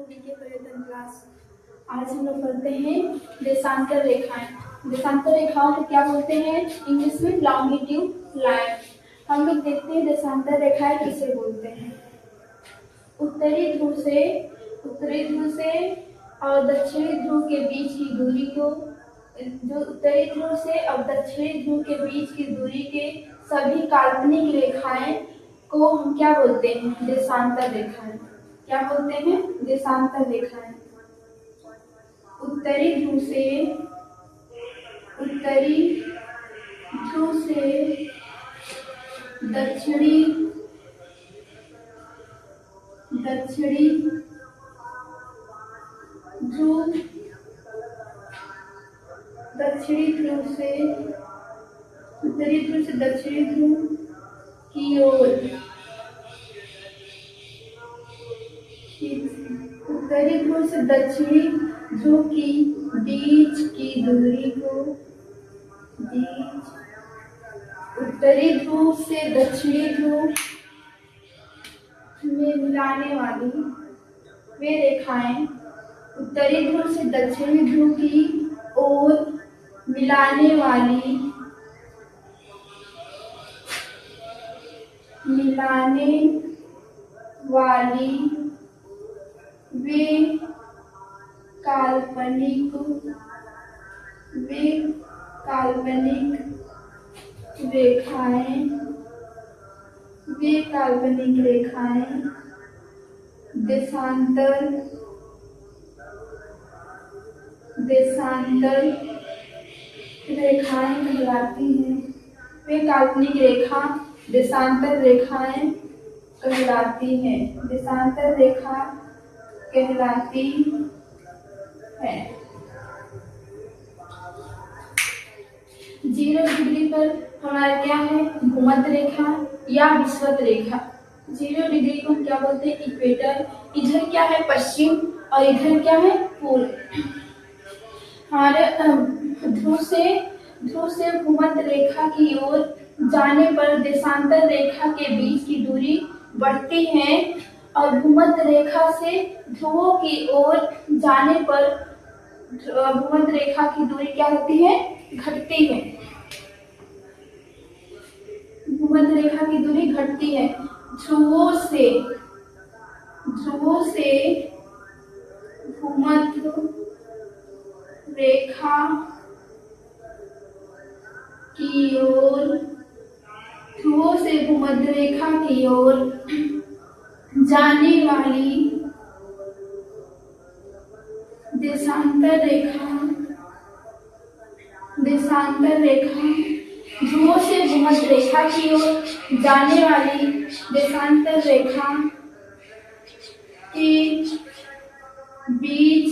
के पर्यटन क्लास। आज हम लोग पढ़ते हैं देशांतर रेखाएं। देशांतर रेखाओं को क्या बोलते हैं? इंग्लिश में लॉन्गिट्यूड लाइन। हम लोग देखते हैं देशांतर रेखाएं किसे बोलते हैं। उत्तरी ध्रुव से और दक्षिणी ध्रुव के बीच की दूरी को, जो उत्तरी ध्रुव से और दक्षिणी ध्रुव के बीच की दूरी के सभी काल्पनिक रेखाएं को हम क्या बोलते हैं? देशांतर रेखाएं। क्या बोलते हैं? देशांतर रेखाएं। उत्तरी ध्रुव से दक्षिणी ध्रुव उत्तरी ध्रुव से दक्षिणी ध्रुव की ओर, उत्तरी ध्रुव से दक्षिणी ध्रुव की बीच की दूरी को, उत्तरी ध्रुव से दक्षिणी ध्रुव में मिलाने वाली वे रेखाएं उत्तरी ध्रुव से दक्षिणी ध्रुव की ओर मिलाने वाली वे काल्पनिक रेखाएं देशांतर रेखाएं कहलाती हैं। वे काल्पनिक रेखा देशांतर रेखाएं कहलाती हैं। देशांतर रेखा कहलाती है। 0 डिग्री पर हमारा क्या है? भूमध्य रेखा या विषुवत रेखा। 0 डिग्री को हम क्या बोलते हैं? इक्वेटर। इधर क्या है? पश्चिम और इधर क्या है? पूर्व। हमारे ध्रुव से भूमध्य रेखा की ओर जाने पर देशांतर रेखा के बीच की दूरी बढ़ती है और भूमध्य रेखा से ध्रुवों की ओर जाने पर भूमध्य रेखा की दूरी क्या होती है? घटती है। भूमध्य रेखा की दूरी घटती है। ध्रुवों से भूमध्य रेखा की ओर, ध्रुवों से भूमध्य रेखा की ओर जाने वाली देशांतर रेखा ध्रुवों से भूमध्य रेखा की ओर जाने वाली देशांतर रेखा के बीच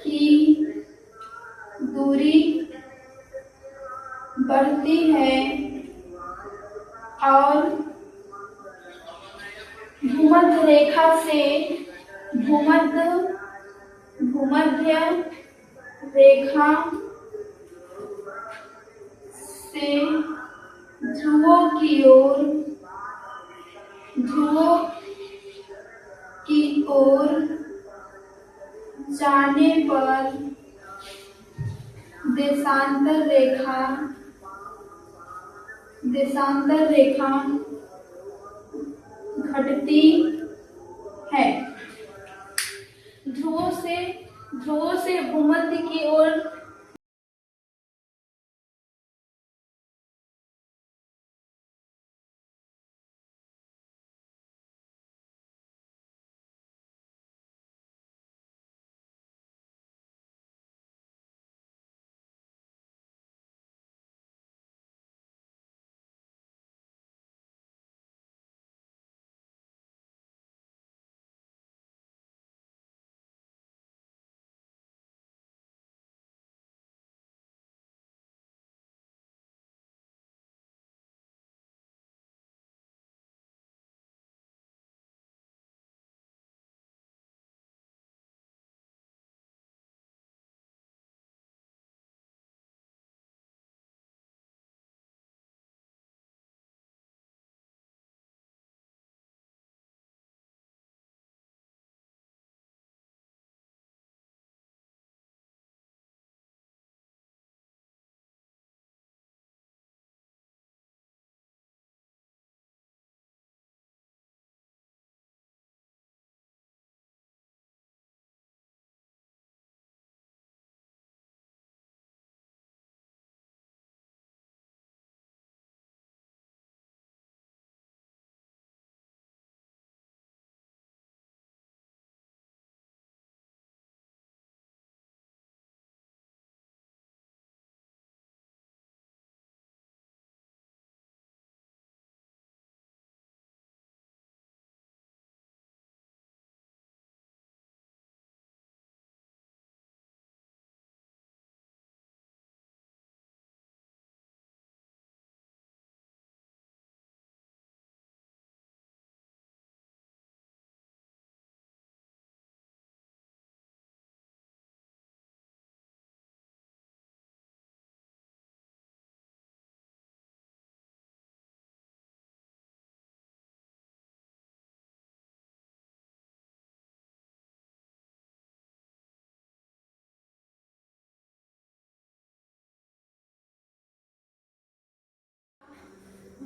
की दूरी बढ़ती है और भूमध्य रेखा से ध्रुवों की ओर जाने पर देशांतर रेखा घटती है। ध्रुवों से भूमध्य की ओर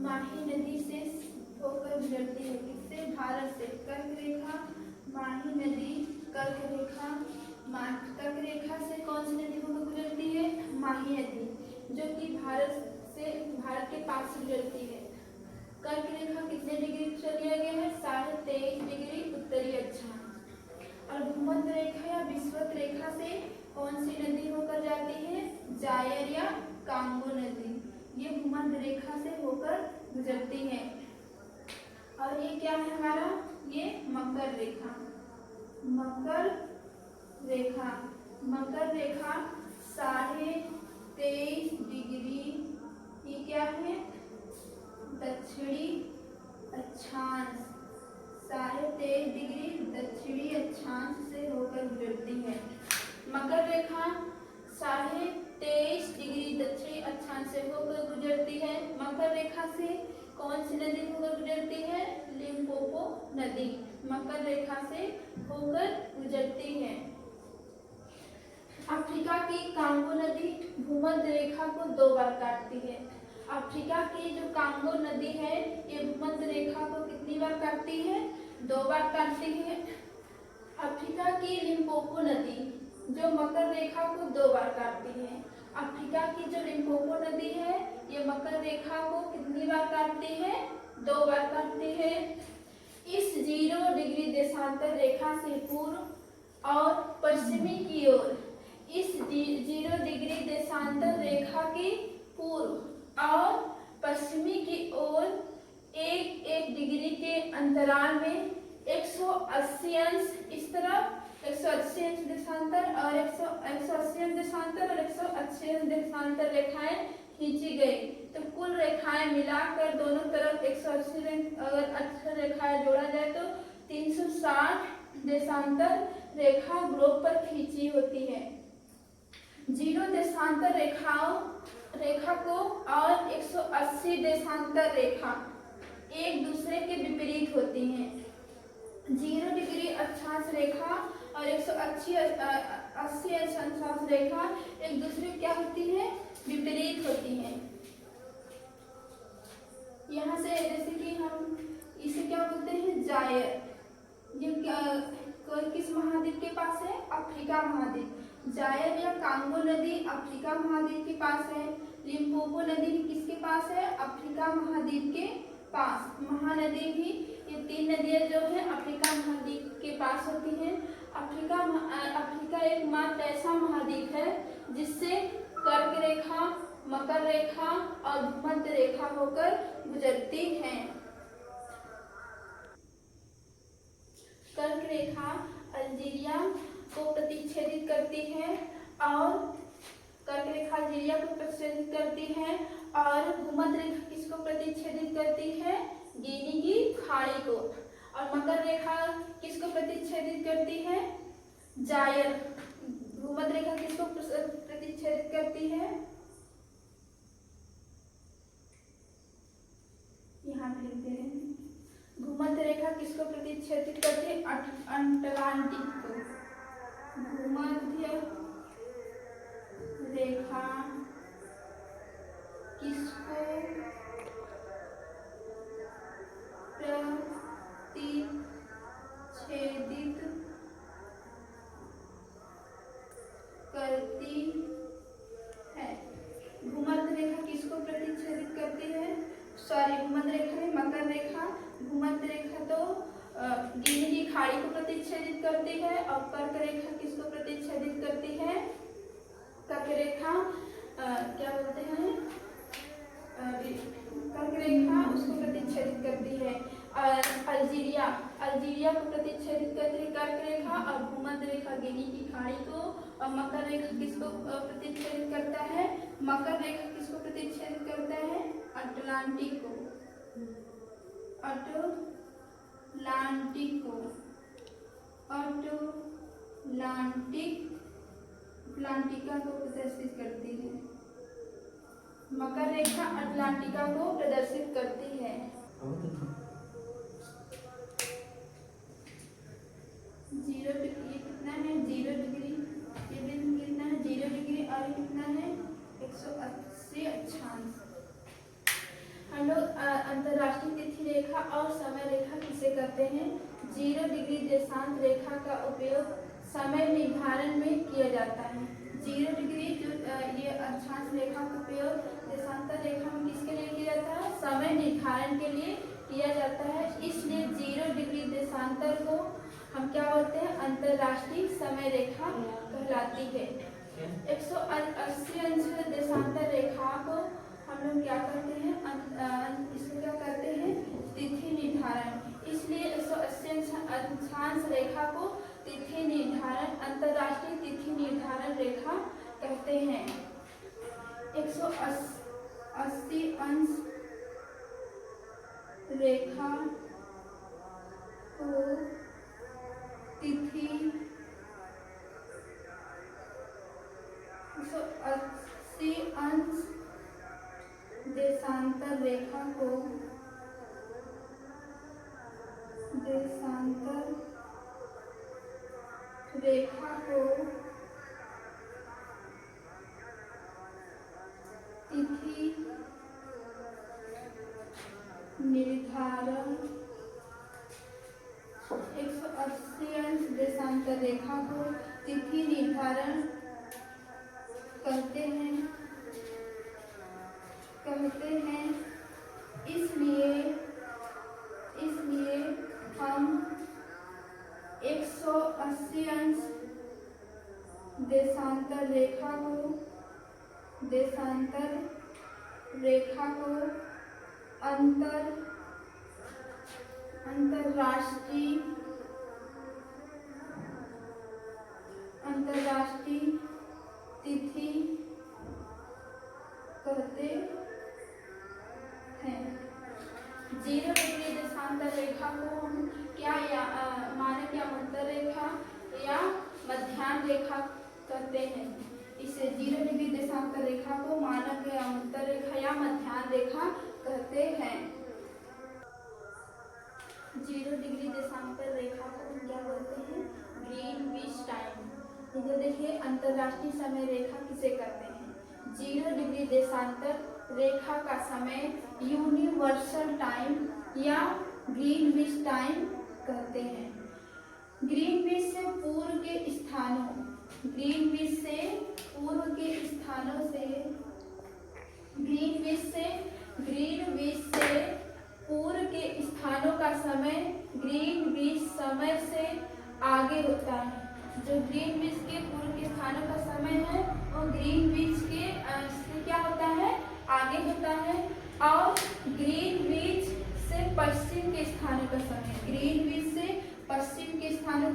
माही नदी से होकर गुजरती है। किससे? भारत से। कर्क रेखा, माही नदी, कर्क रेखा, कर्क रेखा से कौन सी नदी होकर गुजरती है? माही नदी, जो कि भारत के पास से गुजरती है। कर्क रेखा कितने डिग्री चली गया है? 23.5 डिग्री उत्तरी अक्षांश। और भूमध्य रेखा या विषुवत रेखा से कौन सी नदी होकर जाती है? जायर या कांगो नदी, ये भूमध्य रेखा से होकर गुजरती है। और ये क्या है हमारा? ये मकर रेखा। मकर रेखा, मकर रेखा 23.5 डिग्री, ये क्या है? दक्षिणी अक्षांश, 23.5 डिग्री दक्षिणी अक्षांश से होकर गुजरती है। मकर रेखा 23.5 डिग्री दक्षिणी अक्षांश से होकर गुजरती है। मकर रेखा से कौन सी नदी होकर गुजरती है? लिम्पोपो नदी मकर रेखा से होकर गुजरती है। अफ्रीका की कांगो नदी भूमध्य रेखा को 2 बार काटती है। अफ्रीका की जो कांगो नदी है ये भूमध्य रेखा को कितनी बार काटती है? 2 बार काटती है। अफ्रीका की लिम्पोपो नदी जो मकर रेखा को 2 बार काटती है। अफ्रीका की जो लिम्पोपो नदी है ये मकर रेखा को कितनी बार काटती है? 2 बार काटती है। इस 0 डिग्री देशांतर रेखा से पूर्व और पश्चिमी की ओर, इस 0 डिग्री देशांतर रेखा की पूर्व और पश्चिमी की ओर 1-1 डिग्री के अंतराल में 180 अंश इस तरफ 180 अंश देशांतर और 180 अंश देशांतर और 180 अंश देशांतर रेखाएं खींची गई। तो कुल रेखाएं मिलाकर दोनों तरफ 180 अगर 80 रेखाएं जोड़ा जाए तो 360 देशांतर रेखा ग्लोब पर खींची होती है। 0 देशांतर रेखा को और 180 देशांतर रेखा एक दूसरे के विपरीत होती हैं। 0 डिग्री अक्षांश रेखा और 180 अक्षांश रेखा एक दूसरे क्या होती है? विपरीत होती हैं। यहाँ से जैसे कि हम इसे क्या बोलते हैं? जायर। ये किस महाद्वीप के पास है? अफ्रीका महाद्वीप। जायर या कांगो नदी अफ्रीका महाद्वीप के पास है। लिम्पोपो नदी किसके पास है? अफ्रीका महाद्वीप के पास। महानदी भी, ये 3 नदियां जो है अफ्रीका महाद्वीप के पास होती हैं। अफ्रीका एकमात्र ऐसा महाद्वीप है जिससे कर्क रेखा, मकर रेखा और भूमध्य रेखा होकर गुजरती है। कर्क रेखा अल्जीरिया को प्रतिच्छेदित करती है और कर्क रेखा अल्जीरिया को प्रतिच्छेदित करती है और भूमध्य रेखा किसको प्रतिच्छेदित करती है? गिनी की खाड़ी को। और मकर रेखा किसको प्रतिच्छेदित करती है? जायर। भूमध्य रेखा किसको प्रतिच्छेदित करती है? यहाँ पे लिखते हैं। भूमध्य रेखा किसको प्रतिच्छेदित करती है? अटलांटिक को। भूमध्य रेखा किसको प्रतिच्छेदित करती है? भूमध्य रेखा किसको प्रतिच्छेदित करती है? भूमध्य रेखा में मकर रेखा, भूमध्य रेखा तो गिनी की खाड़ी को प्रतिच्छेदित करती है और कर्क रेखा किसको प्रतिच्छेदित करती है? कर्क रेखा क्या बोलते हैं? कर्क रेखा उसको प्रतिच्छेदित करती है। अल्जीरिया को प्रतिच्छेदित करती है कर्क रेखा और भूमध्य रेखा गिनी की खाड़ी को। और मकर रेखा किसको प्रतिच्छेदित करता है? मकर रेखा किसको प्रतिच्छेदित करता है? अटलांटिक को। अटलांटिका को प्रदर्शित करती है। मकर रेखा अटलांटिका को प्रदर्शित करती है। 0 डिग्री कितना है? 0 डिग्री। ये बिंदु कितना है? 0 डिग्री और ये कितना है? 180 अक्षांश। हम लोग करते हैं? 0 डिग्री देशांत रेखा का उपयोग समय निर्धारण में किया जाता है। 0 डिग्री जो ये अक्षांश रेखा का उपयोग देशांतर रेखा में किसके लिए किया जाता है? समय निर्धारण के लिए किया जाता है। इसलिए 0 डिग्री देशांतर को हम क्या बोलते हैं? अंतरराष्ट्रीय समय रेखा कहलाती है। 180 अंश देशांतर रेखा को हम लोग क्या करते हैं? इसको क्या करते हैं? तिथि निर्धारण। इसलिए 180 अक्षांश रेखा को तिथि निर्धारण, अंतरराष्ट्रीय तिथि निर्धारण रेखा कहते हैं। 180 अंश रेखा को तिथि 180 अंश देशांतर रेखा को तिथि निर्धारण 180 अंश देशांतर रेखा को तिथि निर्धारण कहते हैं। इसलिए हम 180 अंश देशांतर रेखा को अंतरराष्ट्रीय तिथि कहते हैं। 0 डिग्री देशांतर रेखा को हम क्या मानक या अंतर रेखा या मध्याह्न रेखा कहते हैं। इसे 0 डिग्री देशांतर रेखा को मानक या अंतर रेखा या मध्याह्न रेखा कहते हैं। 0 डिग्री देशांतर रेखा को हम क्या बोलते हैं? Greenwich time. इधर देखिए अंतरराष्ट्रीय समय रेखा किसे कहते हैं? 0 डिग्री देशांतर रेखा का समय यूनिवर्सल टाइम या ग्रीनविच टाइम कहते हैं। ग्रीनविच से पूर्व के स्थानों का समय ग्रीनविच समय से आगे होता है। जो ग्रीनविच के पूर्व के स्थानों का समय है वो ग्रीनविच के से क्या होता है? आगे होता है। और ग्रीनविच से पश्चिम के स्थानों का समय, ग्रीनविच से पश्चिम के स्थानों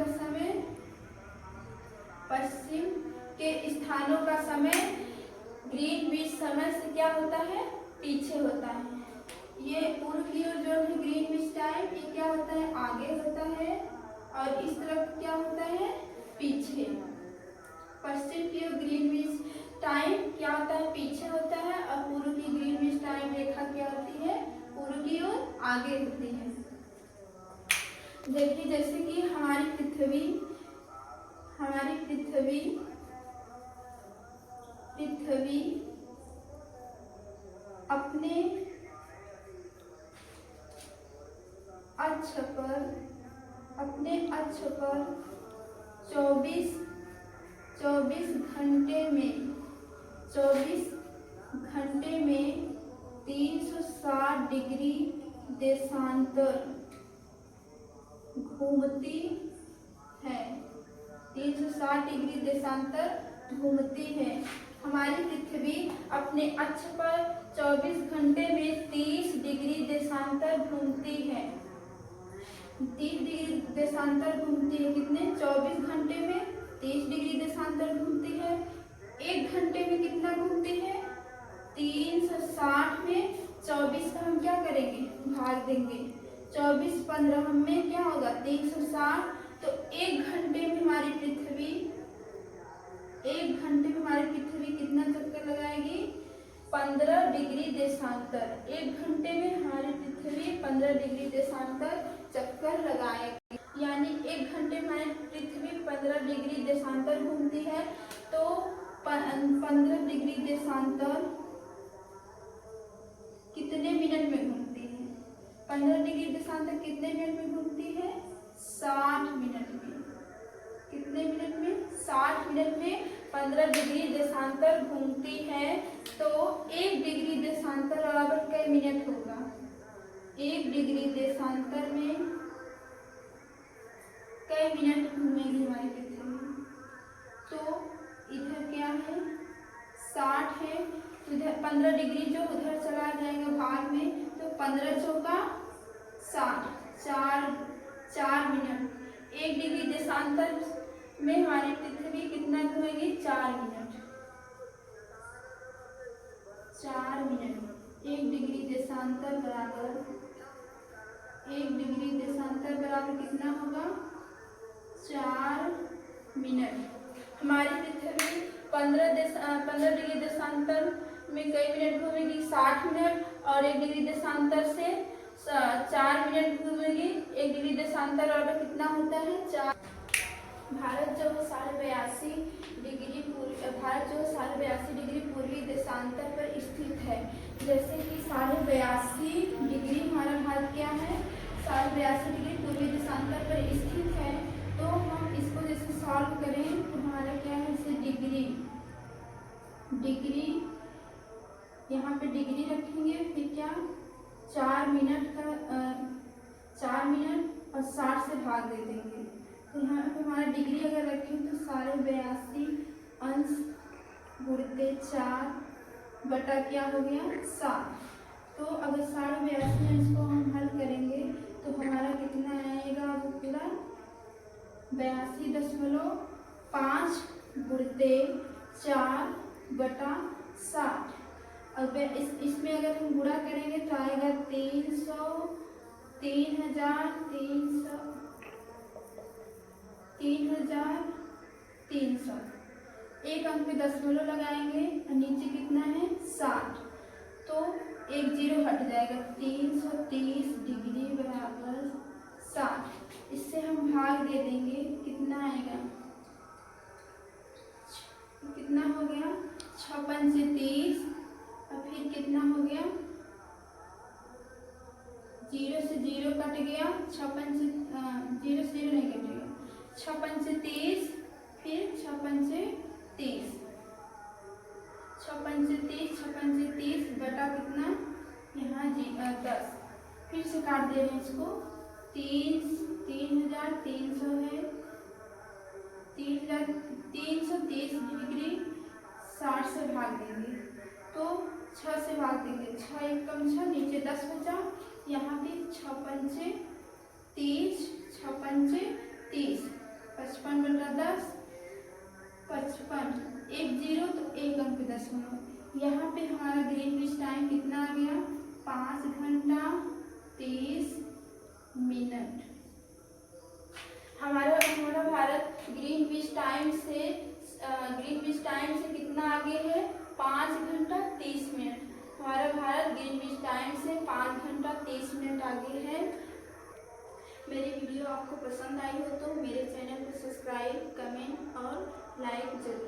का समय ग्रीनविच समय से क्या होता है? पीछे होता है। ये पूर्व की ओर जो है ग्रीनविच टाइम, ये क्या होता है? आगे होता है। और इस तरफ क्या होता है? पीछे। पश्चिम की ओर ग्रीनविच टाइम क्या होता है? पीछे होता है। और पूर्व की ग्रीनविच टाइम रेखा क्या होती है? पूर्व की ओर आगे होती है। देखिए जैसे कि हमारी पृथ्वी अपने अक्ष पर 24 घंटे में 360 डिग्री देशांतर घूमती है। 360 डिग्री देशांतर घूमती है। हमारी पृथ्वी अपने अक्ष पर 24 घंटे में 30 डिग्री देशांतर घूमती है। 30 डिग्री देशांतर घूमती है। कितने? 24 घंटे में 30 डिग्री देशांतर घूमती है। 1 घंटे में कितना घूमती है? 360 में 24 का हम क्या करेंगे? भाग देंगे। 24 15 में क्या होगा? 360। तो 1 घंटे में हमारी पृथ्वी कितना चक्कर लगाएगी? 15 डिग्री देशांतर। 1 घंटे में हमारी पृथ्वी 15 डिग्री देशांतर चक्कर लगाएगी। यानी 1 घंटे में हमारी पृथ्वी 15 डिग्री देशांतर घूमती है। तो 15 डिग्री देशांतर कितने मिनट में घूमती है? 15 डिग्री देशांतर कितने मिनट में घूमती है? 60 मिनट में। कितने मिनट में? 60 मिनट में 15 डिग्री देशांतर घूमती है। तो 1 डिग्री देशांतर बराबर कितने मिनट होगा? 1 डिग्री देशांतर में कई मिनट घूमेगी हमारी पृथ्वी? तो इधर क्या है? 60 है, तो इधर 15 डिग्री जो उधर चला जाएगा भाग में, तो 15 चौका 60, 4 मिनट। 1 डिग्री देशांतर में हमारी पृथ्वी कितना घूमेगी? 4 मिनट। 4 मिनट। 1 डिग्री देशांतर बराबर 1 डिग्री देशांतर बराबर कितना होगा? 4 मिनट। हमारी पृथ्वी 15 डिग्री देशांतर में कई मिनट घूमेगी? 60 मिनट। और 1 डिग्री देशांतर से 4 मिनट घूमेगी। 1 डिग्री देशांतर बराबर कितना होता है? 4। भारत जो 82.5 डिग्री पूर्वी देशांतर पर स्थित है। जैसे कि 82.5 डिग्री हमारा भारत क्या है? 82.5 डिग्री पूर्वी देशांतर पर स्थित है। तो हम इसको जैसे सॉल्व करें तो हमारा क्या है? जैसे डिग्री यहाँ पे डिग्री रखेंगे, फिर क्या? 4 मिनट और 60 से भाग दे देंगे। तो यहाँ पे हमारा डिग्री अगर रखें तो 82.5 अंश गुणित 4 बटा क्या हो गया? 7। तो अगर 82.5 अंश को हम हल करेंगे तो हमारा कितना आएगा? वो पूरा 82.5 गुणित 4 बटा 60। अब इसमें अगर हम गुणा करेंगे तो आएगा 3,300। एक अंक में दशमलव लगाएंगे और नीचे कितना है? 60। तो एक जीरो हट जाएगा। 330 डिग्री बराबर 60। इससे हम भाग दे देंगे, कितना आएगा? कितना हो गया? 6 पंचे 30 और फिर कितना हो गया? 0 से 0 कट गया। 6 पंचे 0 से 0 नहीं कटेगा। 6 पंचे 30, फिर 6 पंचे 30, 6 पंचे 30 बटा कितना? यहाँ 10। फिर से काट दे रहे हैं इसको। 3,300 है। 3,330 डिग्री 60 से भाग देंगे तो 6 से भाग देंगे। 6 एक कम 6, नीचे 10 बचा। यहाँ पे 6 पंचे 30, 6 पंचे 30, 55 बटा 10, 55। एक जीरो तो एक अंक पे दशमलव। यहाँ पे हमारा ग्रीनविच टाइम कितना आ गया? 5 घंटा 30 मिनट। हमारा भारत ग्रीनविच टाइम से कितना आगे है? 5 घंटा 30 मिनट। हमारा भारत ग्रीनविच टाइम से 5 घंटा 30 मिनट आगे है। मेरी वीडियो आपको पसंद आई हो तो मेरे चैनल को सब्सक्राइब, कमेंट और लाइक जरूर